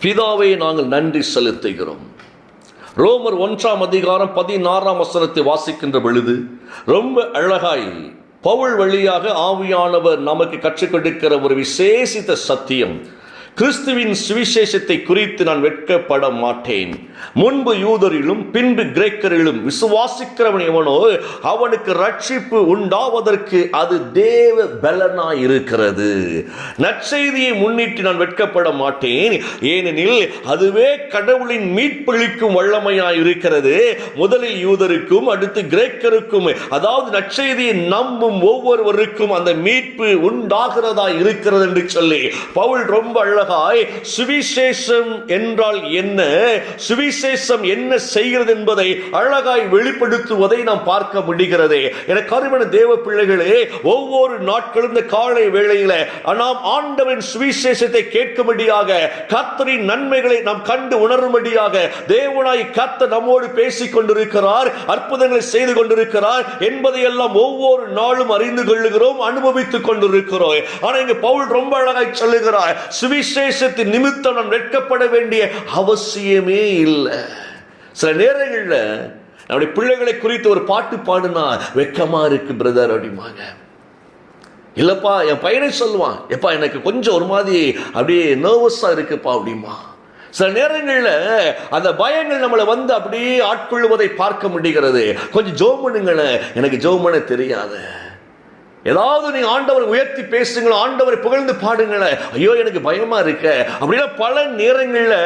பிதாவே நாங்கள் நன்றி செலுத்துகிறோம். ரோமர் 1:16 வாசிக்கின்ற பொழுது ரொம்ப அழகாய் பவுல் வழியாக ஆவியானவர் நமக்கு கற்றுக் கொடுக்கிற ஒரு விசேஷித்த சத்தியம், கிறிஸ்துவின் சுவிசேஷத்தை குறித்து நான் வெட்கப்பட மாட்டேன். முன்பு யூதரிலும் பின்பு கிரேக்கரிலும் விசுவாசிக்கிறவன் எவனோ அவனுக்கு ரட்சிப்பு உண்டாவதற்கு அது தேவ பலனாய் இருக்கிறது. நற்செய்தியை முன்னிட்டு நான் வெட்கப்பட மாட்டேன், ஏனெனில் அதுவே கடவுளின் மீட்பளிக்கும் வல்லமையாய் இருக்கிறது. முதலில் யூதருக்கும் அடுத்து கிரேக்கருக்கும், அதாவது நற்செய்தியை நம்பும் ஒவ்வொருவருக்கும் அந்த மீட்பு உண்டாகிறதா இருக்கிறது என்று சொல்லி பவுல் ரொம்ப அழகாய் சுவிசேஷம் என்றால் என்ன, சுவிசேஷம் என்ன செய்கிறது என்பதை அழகாய் வெளிப்படுத்துவதை நாம் பார்க்க முடிகிறது. எனக்கு அருமையான தேவ பிள்ளைகளே, ஒவ்வொரு நாட்களும் இந்த காலை வேளையில நாம் ஆண்டவரின் சுவிசேஷத்தை கேட்கும்படியாக, கர்த்தரின் நன்மைகளை நாம் கண்டு உணரும்படியாக தேவனாய் கர்த்தர் நம்மோடு பேசிக் கொண்டிருக்கிறார், அற்புதங்களை செய்து கொண்டிருக்கிறார் என்பதை எல்லாம் ஒவ்வொரு நாளும் அறிந்து கொள்ளுகிறோம், அனுபவித்துக் கொண்டிருக்கிறோம். ஆனால் இங்கு பவுல் ரொம்ப அழகாய் சொல்லுகிறார், சுவிசேஷத்தின் நிமித்தம் நான் வெட்கப்பட வேண்டிய அவசியமே இல்லை. சில நேரங்களில் நம்முடைய பிள்ளைகளை குறித்து ஒரு பாட்டு பாடுனா வெட்கமா இருக்கு பிரதர் அப்படிமாங்க. இல்லப்பா என் பையனை சொல்லுவான், எப்பா எனக்கு கொஞ்சம் ஒரு மாதிரி அப்படியே நர்வஸா இருக்குப்பா அப்படிமா. சில நேரங்களில் அந்த பயங்கள் நம்மளை வந்து அப்படியே ஆட்கொள்வதை பார்க்க முடிகிறது. கொஞ்சம் ஜெபம் பண்ணுங்களேன், எனக்கு ஜெபம் பண்ண தெரியாது. ஏதாவது நீங்க ஆண்டவரை உயர்த்தி பேசுங்களோ, ஆண்டவரை புகழ்ந்து பாடுங்களேன், ஐயோ எனக்கு பயமா இருக்க அப்படின்னா பல நேரங்களில்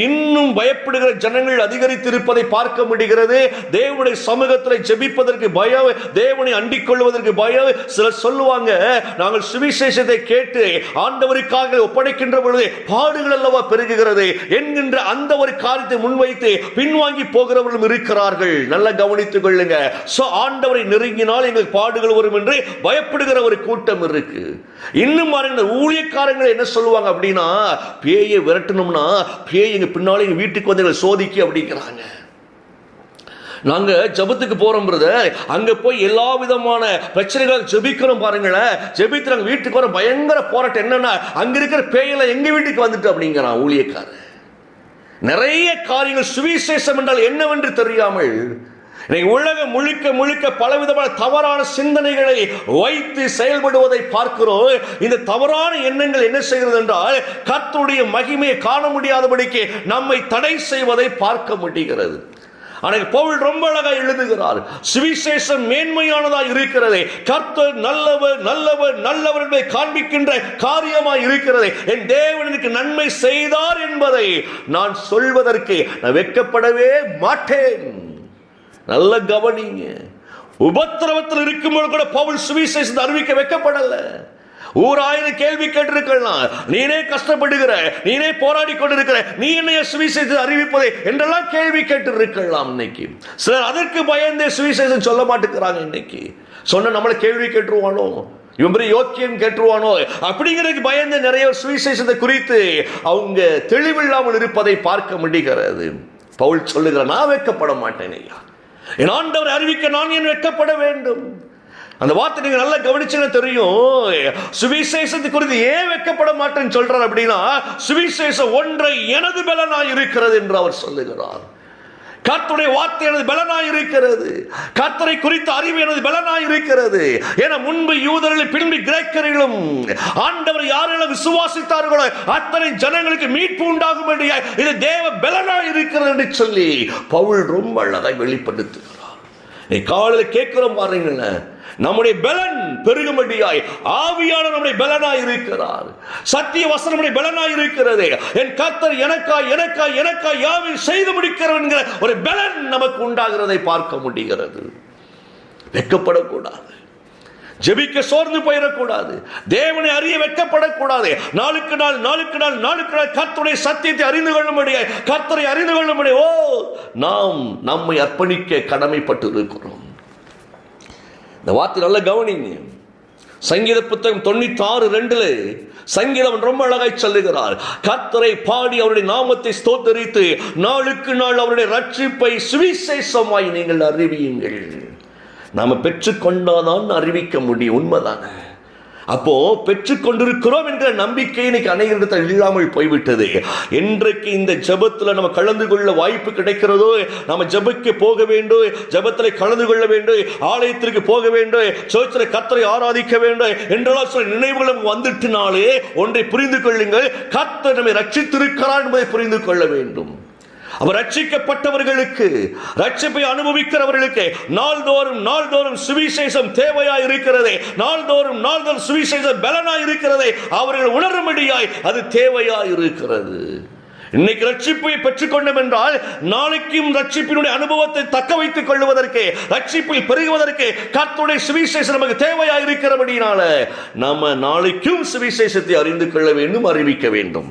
இன்னும் பயப்படுகிற ஜனங்கள் அதிகரித்திருப்பதை பார்க்க முடிகிறது. தேவனுடைய சமூகத்தில் ஜெபிப்பதற்கு பயம், தேவனை அண்டிக் கொள்வதற்கு பயம். சிலர் சொல்லுவாங்க, நாங்கள் சுவிசேஷத்தை கேட்டு ஆண்டவருக்காக ஒப்படைக்கின்ற பொழுது பாடுகள் அல்லவா பெருகுகிறது என்கின்ற அந்த ஒரு காரியத்தை முன்வைத்து பின்வாங்கி போகிறவர்களும் இருக்கிறார்கள். நல்லா கவனித்துக் கொள்ளுங்க. ஆண்டவரை நெருங்கினால் எங்களுக்கு பாடுகள் வரும் என்று பயப்படுகிற ஒரு கூட்டம் இருக்கு. இன்னும் ஊழியக்காரங்கள் என்ன சொல்லுவாங்க அப்படின்னா, பேயை விரட்டணும்னா பேய் எங்க பின்னாலே எங்க வீட்டுக்கு வந்து எங்களை சோதிக்க அப்படிங்கிறாங்க. நாங்க ஜெபத்துக்கு போறோம் பிரதர், அங்க போய் எல்லா விதமான பிரச்சனைகள் ஜெபிக்கிறோம் பாருங்களேன், ஜெபித்து நாங்க வீட்டுக்கு வர பயங்கர போராட்டம், என்னன்னா அங்க இருக்கிற பேயில எங்க வீட்டுக்கு வந்துட்டு அப்படிங்கிறான் ஊழியக்காரர். நிறைய காரியங்கள் சுவிசேஷம் என்றால் என்னவென்று தெரியாமல் உலகம் முழுக்க முழுக்க பலவிதமான தவறான சிந்தனைகளை வைத்து செயல்படுவதை பார்க்கிறோம். இந்த தவறான எண்ணங்கள் என்ன செய்கிறது என்றால் கர்த்தருடைய மகிமையை காண முடியாதபடிக்கு நம்மை தடை செய்வதை பார்க்க முடிகிறது. ஆனால் பவுல் ரொம்ப அழகா எழுதுகிறார், சுவிசேஷம் மேன்மையானதா இருக்கிறது, கர்த்தர் நல்லவர் நல்லவர் நல்லவர் என்பதை காண்பிக்கின்ற காரியமாய் இருக்கிறது. என் தேவனுக்கு நன்மை செய்தார் என்பதை நான் சொல்வதற்கு நான் வெட்கப்படவே மாட்டேன். நல்ல கவனிங்க. உபத்திரவத்தில் இருக்கும்போது கூட பவுல் சுவிசேஷத்தை அறிவிக்க வெட்கப்படல. ஊராயிரம் கேள்வி கேட்டிருக்கலாம், நீனே கஷ்டப்படுகிற, நீனே போராடி கொண்டிருக்கிற, நீ என்னைய சுவிசேஷத்தை அறிவிப்பதை என்றெல்லாம் கேள்வி கேட்டு இருக்கலாம். இன்னைக்கு சிலர் அதற்கு பயந்தே சுவிசேஷம் சொல்ல மாட்டேங்கிறாங்க. இன்னைக்கு சொன்ன நம்மளை கேள்வி கேட்டுருவானோ, இவன் பெரிய யோக்கியம் கேட்டுருவானோ அப்படிங்கிறதுக்கு பயந்து நிறைய சுவிசேஷத்தை குறித்து அவங்க தெளிவில்லாமல் இருப்பதை பார்க்க முடிகிறது. பவுல் சொல்லுகிற, நான் வெட்கப்பட மாட்டேன் ஐயா, என் ஆண்டவரை அறிவிக்க நான் ஏன் வெட்கப்பட வேண்டும்? அந்த வார்த்தை நீங்க நல்லா கவனிச்சுன்னு தெரியும். சுவிசேஷத்தை குறித்து ஏன் வெட்கப்பட மாட்டேன்னு சொல்றார் அப்படின்னா, சுவிசேஷம் ஒன்றை எனது பலனாய் இருக்கிறது என்று அவர் சொல்லுகிறார். கர்த்தருடைய வார்த்தை எனது பலனாய் இருக்கிறது, கர்த்தரை குறித்த அறிவு எனது பலனாய் இருக்கிறது. என முன்பு யூதரிலும் பின்பு கிரேக்கரிலும் ஆண்டவர் யாரெல்லாம் விசுவாசித்தார்களோ அத்தனை ஜனங்களுக்கு மீட்பு உண்டாகும் இது தேவ பலனாய் இருக்கிறது என்று சொல்லி பவுல் ரொம்ப அழகாய் வெளிப்படுத்துகிறார். காலையில் கேட்கிறோம் பாருங்க, நம்முடைய பலன் பெருகும்படியாய் ஆவியான நம்முடைய பலனாய் இருக்கிறார். சத்திய வசனம் நம்முடைய பலனாய் இருக்கிறது. என் கர்த்தர் எனக்காய் எனக்காய் எனக்காய் யாவையும் செய்து முடிக்கிறவர் என்கிற ஒரு பலன் நமக்கு உண்டாகிறதை பார்க்க முடிகிறது. வெட்கப்படக்கூடாது, ஜெபிக்க சோர்ந்து போயிடக்கூடாது, தேவனை அறிய வெட்கப்படக்கூடாது. நாளுக்கு நாள் நாளுக்கு நாள் நாளுக்கு நாள் கர்த்தருடைய சத்தியத்தை அறிந்து கொள்ளும்படியாய், கர்த்தரை அறிந்து கொள்ளும்படியாய் நாம் நம்மை அர்ப்பணிக்க கடமைப்பட்டு இருக்கிறோம். இந்த வார்த்தை நல்ல கவனிங்க. சங்கீத புத்தகம் 96:2 சங்கீதம் ரொம்ப அழகாய் சொல்லுகிறார், கர்த்தரை பாடி அவருடைய நாமத்தை ஸ்தோத்தரித்து நாளுக்கு நாள் அவருடைய ரட்சிப்பை சுவிசேஷமாய் நீங்கள் அறிவியுங்கள். நாம பெற்றுக்கொண்டாதான் அறிவிக்க முடியும். உண்மைதானே? அப்போ பெற்றுக்கொண்டிருக்கிறோம் என்கிற நம்பிக்கை இன்னைக்கு அநேகரிடத்தில் இல்லாமல் போய்விட்டது. என்றைக்கு இந்த ஜெபத்தில் நம்ம கலந்து கொள்ள வாய்ப்பு கிடைக்கிறதோ, நம்ம ஜெபிக்க போக வேண்டும், ஜெபத்தில் கலந்து கொள்ள வேண்டும், ஆலயத்திற்கு போக வேண்டும், சர்ச்சில் கர்த்தரை ஆராதிக்க வேண்டும் என்றெல்லாம் சில நினைவுகளும் வந்துட்டுனாலே ஒன்றை புரிந்து கொள்ளுங்கள், கர்த்தர் நம்மை ரட்சித்திருக்கிறார் என்பதை புரிந்து கொள்ள வேண்டும். அவர் ரட்சிக்கப்பட்டவர்களுக்கு, ரட்சிப்பை அனுபவிக்கிறவர்களுக்கு நாள்தோறும் சுவிசேஷம் தேவையாய் இருக்கிறது. நாள்தோறும் சுவிசேஷம் பலனாய் இருக்கிறது. அவர்கள் உணரும்படியாய் அது தேவையாய் இருக்கிறது. இன்னைக்கு ரட்சிப்பை பெற்றுக்கொண்டோம் என்றால் நாளைக்கும் ரட்சிப்பினுடைய அனுபவத்தை தக்க வைத்துக் கொள்வதற்கு, ரட்சிப்பில் பெருகுவதற்கு கர்த்தருடைய சுவிசேஷம் நமக்கு தேவையாய் இருக்கிறபடினால நம்ம நாளைக்கும் சுவிசேஷத்தை அறிந்து கொள்ள வேண்டும், அறிவிக்க வேண்டும்.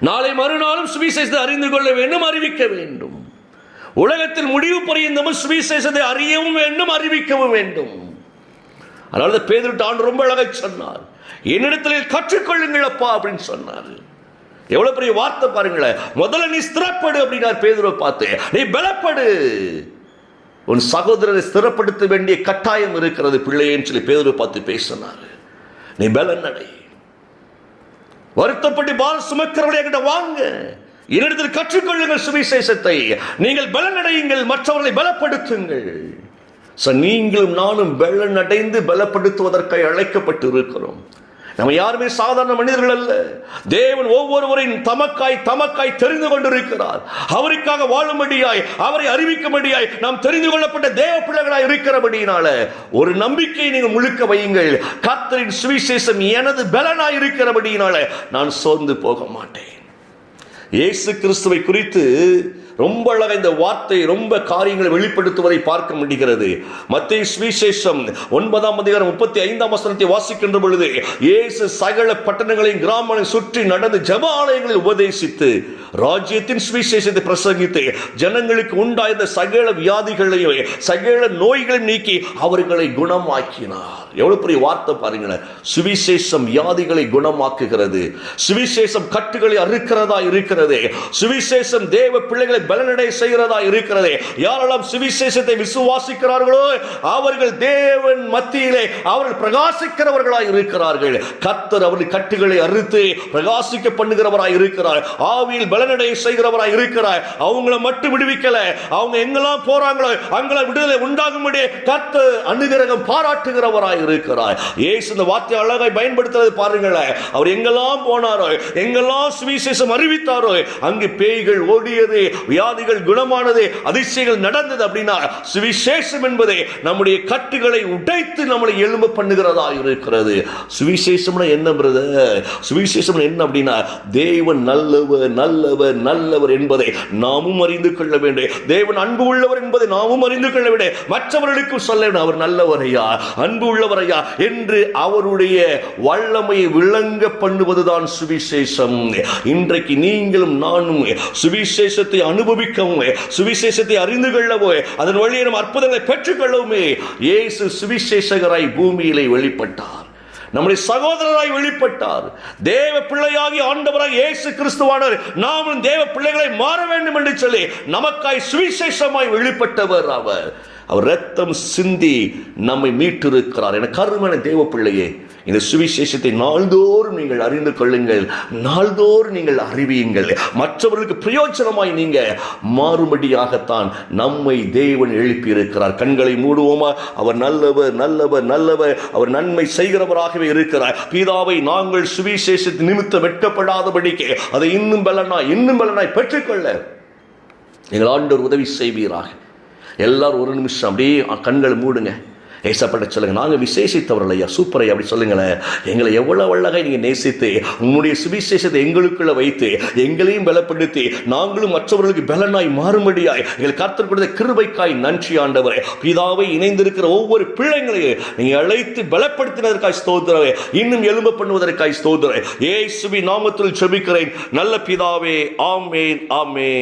நாளை மறுநாளும் சுவிசேஷத்தை அறிந்து கொள்ள வேண்டும், அறிவிக்க வேண்டும். உலகத்தில் முடிவு பரியந்தமும் சுவிசேஷத்தை அறியவும் வேண்டும், அறிவிக்கவும் வேண்டும். அதனால பேதுரு ஆண்டவர் ரொம்ப அழகாக சொன்னார், என்னிடத்தில் கற்றுக்கொள்ளுங்கள் அப்பா அப்படின்னு சொன்னார். எவ்வளவு பெரிய வார்த்தை பாருங்களேன். முதல்ல நீ ஸ்திரப்படு அப்படின்னார் பேதுருவை பார்த்து. நீ பலப்படு, உன் சகோதரரை ஸ்திரப்படுத்த வேண்டிய கட்டாயம் இருக்கிறது பிள்ளையேன்னு சொல்லி பேதுருவை பார்த்து பேசினார். நீ பலன் அடை, வருத்தப்பட்டு பால் சுமக்கிறவர்களை என்கிட்ட வாங்க, என்னிடத்தில் கற்றுக்கொள்ளுங்கள் சுவிசேஷத்தை, நீங்கள் பலனடையுங்கள், மற்றவர்களை பலப்படுத்துங்கள். நீங்களும் நானும் பலன் அடைந்து பலப்படுத்துவதற்காக அழைக்கப்பட்டு இருக்கிறோம். நம்ம யாருமே சாதாரண மனிதர்கள் அல்ல. தேவன் ஒவ்வொருவரையும் தமக்காய் தெரிந்து கொண்டிருக்கிறார். அவருக்காக வாழும்படியாய், அவரை அறிவிக்கும்படியாய் நாம் தெரிந்து கொள்ளப்பட்ட தேவ பிள்ளைகளாய் இருக்கிறபடியினால ஒரு நம்பிக்கையை நீங்கள் முழுக்க வையுங்கள். கர்த்தரின் சுவிசேஷம் எனது பலனாய் இருக்கிறபடியினால நான் சோர்ந்து போக மாட்டேன். இயேசு கிறிஸ்துவை குறித்து ரொம்ப அழகா இந்த வார்த்தை ரொம்ப காரியங்களை வெளிப்படுத்துவதை பார்க்க முடிகிறது. மத்தேயு சுவிசேஷம் 9:35 வாசிக்கின்ற பொழுது, இயேசு சகல பட்டணங்களையும் கிராமங்களையும் சுற்றி நடந்து ஜெப ஆலயங்களில் உபதேசித்து ராஜ்யத்தின் சுவிசேஷத்தை பிரசங்கித்து ஜனங்களுக்கு உண்டாயிருந்த சகல வியாதிகளையும் சகல நோய்களையும் நீக்கி அவர்களை குணமாக்கினார். எவ்வளவு பெரிய வார்த்தை பாருங்களேன். சுவிசேஷம் வியாதிகளை குணமாக்குகிறது. சுவிசேஷம் கட்டுகளை அறுக்கிறதா இருக்கிறது. சுவிசேஷம் தேவ பிள்ளைகளை பலனடை செய்கிறதா இருக்கிறது. யாரெல்லாம் சுவிசேஷத்தை விசுவாசிக்கிறார்களோ அவர்கள் தேவன் மத்தியிலே அவர்கள் பிரகாசிக்கிறவர்களாய் இருக்கிறார்கள். கர்த்தர் அவர்கள் கட்டுகளை அறுத்து பிரகாசிக்க பண்ணுகிறவராய் இருக்கிறார். ஆவியில் பலனடை செய்கிறவராய் இருக்கிறார். அவங்களை மட்டும் விடுவிக்கல, அவங்க எங்கெல்லாம் போறாங்களோ அங்கெல்லாம் விடுதலை உண்டாகும்படி கர்த்தர் அனுகிரகம் பாராட்டுகிறவராய் இருக்கிறார். இயேசு இந்த வார்த்தையை அழகாய் பயன்படுத்துறது பாருங்களேன். அவர் எங்கெல்லாம் போனாரோ, எங்கெல்லாம் சுவிசேஷம் அறிவித்தாரோ அங்கு பேய்கள் ஓடியது, வியாதிகள் குணமானது, அதிசயங்கள் நடந்தது. அப்படின்னா சுவிசேஷம் என்பதே நம்முடைய கட்டுகளை உடைத்து நம்மளை எழும்ப பண்ணுகிறதா இருக்கிறது. சுவிசேஷம் என்ன பிரதர்? சுவிசேஷம் என்ன அப்படின்னா தேவன் நல்லவர் நல்லவர் நல்லவர் என்பதை நாமும் அறிந்து கொள்ள வேண்டும். தேவன் அன்பு உள்ளவர் என்பதை நாமும் அறிந்து கொள்ள வேண்டும். மற்றவர்களுக்கும் சொல்ல வேண்டும், அவர் நல்லவரையா, அன்பு உள்ளவரையா என்று அவருடைய வல்லமையை விளங்க பண்ணுவதுதான் சுவிசேஷம். இன்றைக்கு நீங்களும் நானும் சுவிசேஷத்தை அனுபவிக்கவும், சுவிசேஷத்தை அறிந்து கொள்ளவும், அதன் வழியே நம் அற்புதங்களை பெற்றுக்கொள்ளவுமே இயேசு சுவிசேஷகராய் பூமியிலே வெளிப்பட்டார். நம்முடைய சகோதரராய் வெளிப்பட்டார். தேவ பிள்ளையாகி ஆண்டவராய் இயேசு கிறிஸ்துவானவர் நாமும் தேவ பிள்ளைகளை மாற வேண்டும் என்று சொல்லி நமக்காய் சுவிசேஷமாய் வெளிப்பட்டவர் அவர். அவர் ரத்தம் சிந்தி நம்மை மீட்டிருக்கிறார். என கருமையான தேவ பிள்ளையே, இந்த சுவிசேஷத்தை நாள்தோறும் நீங்கள் அறிந்து கொள்ளுங்கள், நாள்தோறும் நீங்கள் அறிவியுங்கள். மற்றவர்களுக்கு பிரயோஜனமாய் நீங்க மாறும்படியாகத்தான் நம்மை தேவன் எழுப்பி இருக்கிறார். கண்களை மூடுவோமா? அவர் நல்லவர் நல்லவர் நல்லவர், அவர் நன்மை செய்கிறவராகவே இருக்கிறார். பிதாவை நாங்கள் சுவிசேஷத்தின் நிமித்தம் வெட்கப்படாதபடிக்கு அதை இன்னும் பலனாய் பெற்றுக்கொள்ள எங்கள் ஆண்டவர் உதவி செய்வீராக. எல்லாரும் ஒரு நிமிஷம் அப்படியே கண்களை மூடுங்க. ஏசப்பட்ட சொல்லுங்க, நாங்கள் விசேஷித்தவர்கள் ஐயா, சூப்பர் ஐயா அப்படி சொல்லுங்களேன். எங்களை எவ்வளவு அழகாக நீங்கள் நேசித்து உங்களுடைய சுவிசேஷத்தை எங்களுக்குள்ள வைத்து எங்களையும் பலப்படுத்தி நாங்களும் மற்றவர்களுக்கு பலனாய் மாறும்படியாய் எங்கள் கர்த்தர் கொடுத்த கிருபைக்காய் நன்றி ஆண்டவரே. பிதாவை இணைந்திருக்கிற ஒவ்வொரு பிள்ளைங்களையும் நீங்கள் அழைத்து பலப்படுத்தினதற்காய் ஸ்தோத்திரவே, இன்னும் எழும்ப பண்ணுவதற்காய் ஸ்தோத்திரவே. இயேசுவின் நாமத்தில் ஜெபிக்கிறேன் நல்ல பிதாவே, ஆமென் ஆமென்.